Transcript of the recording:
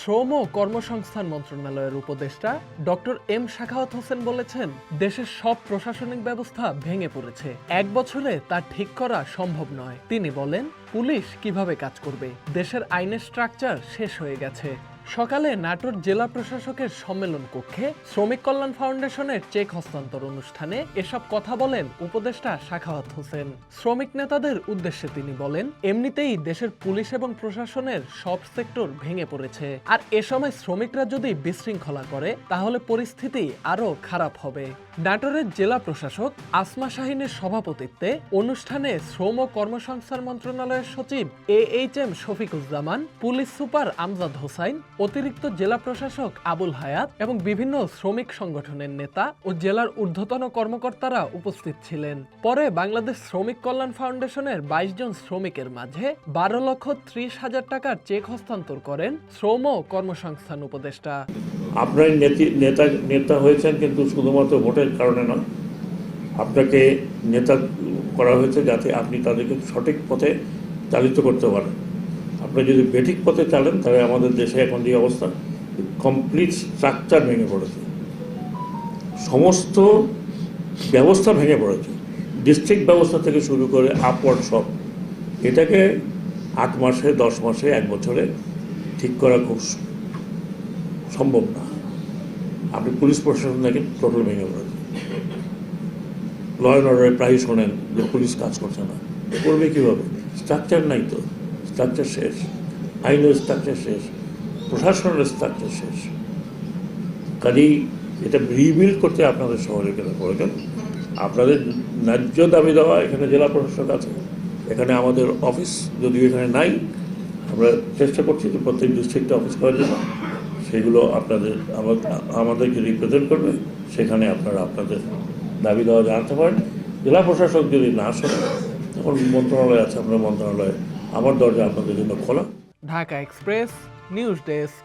শ্রম ও কর্মসংস্থান মন্ত্রণালয়ের উপদেষ্টা ডক্টর এম শাখাওয়াত হোসেন বলেছেন, দেশের সব প্রশাসনিক ব্যবস্থা ভেঙে পড়েছে। 1 বছরে তা ঠিক করা সম্ভব নয়। তিনি বলেন, পুলিশ কিভাবে কাজ করবে? দেশের আইনের স্ট্রাকচার শেষ হয়ে গেছে। সকালে নাটোর জেলা প্রশাসকের সম্মেলন কক্ষে শ্রমিক কল্যাণ ফাউন্ডেশনের চেক হস্তান্তর অনুষ্ঠানে এসব কথা বলেন উপদেষ্টা শাখাওয়াত হোসেন। শ্রমিক নেতাদের উদ্দেশ্যে তিনি বলেন, এমনিতেই দেশের পুলিশ এবং প্রশাসনের সব সেক্টর ভেঙে পড়েছে, আর এ সময় শ্রমিকরা যদি বিশৃঙ্খলা করে তাহলে পরিস্থিতি আরো খারাপ হবে। নাটোরের জেলা প্রশাসক আসমা শাহিনের সভাপতিত্বে অনুষ্ঠানে শ্রম ও কর্মসংস্থান মন্ত্রণালয়ের সচিব AHM Shafiquzzaman, police super Amjad Hossain, অতিরিক্ত জেলা প্রশাসক আবুল হায়াত এবং বিভিন্ন শ্রমিক সংগঠনের নেতা ও জেলার ঊর্ধ্বতন কর্মকর্তারা উপস্থিত ছিলেন। পরে বাংলাদেশ শ্রমিক কল্যাণ ফাউন্ডেশনের 22 জন শ্রমিকের মাঝে 12,30,000 টাকার চেক হস্তান্তর করেন শ্রম ও কর্মসংস্থান উপদেষ্টা। আপনার নেতা হয়েছেন কিন্তু শুধুমাত্র ভোটের কারণে নয়, আপনাকে নেতা করা হয়েছে যাতে আপনি তাদেরকে সঠিক পথে চালিত করতে পারেন। আপনি যদি বেঠিক পথে চালেন তাহলে আমাদের দেশে এখন যে অবস্থা, কমপ্লিট স্ট্রাকচার ভেঙে পড়েছে, সমস্ত ব্যবস্থা ভেঙে পড়েছে, ডিস্ট্রিক্ট ব্যবস্থা থেকে শুরু করে আপওয়ার্ড সব। এটাকে 8 মাসে, 10 মাসে, 1 বছরে ঠিক করা খুব সম্ভব না। আপনি পুলিশ প্রশাসন দেখেন, টোটাল ভেঙে পড়েছে। ল অ্যান্ড অর্ডারে প্রায় শোনেন যে পুলিশ কাজ করছে না, করবে কীভাবে? স্ট্রাকচার নাই তো, স্ট্রাকচার শেষ, আইনের স্ট্রাকচার শেষ, প্রশাসনের স্ট্রাকচার শেষ। কাজেই এটা রিবিল্ড করতে আপনাদের শহরে কেন প্রয়োজন। আপনাদের ন্যায্য দাবি দেওয়া, এখানে জেলা প্রশাসক আছে, এখানে আমাদের অফিস যদিও এখানে নাই, আমরা চেষ্টা করছি যে প্রত্যেক ডিস্ট্রিক্টে অফিস করার জন্য। সেগুলো আপনাদের আমাদেরকে রিপ্রেজেন্ট করবে, সেখানে আপনারা আপনাদের দাবি দেওয়া জানাতে পারেন। জেলা প্রশাসক যদি না শোনে, তখন মন্ত্রণালয় আছে, আপনার মন্ত্রণালয়ে আমার দরজা আপনাদের জন্য খোলা। Dhaka express, news desk.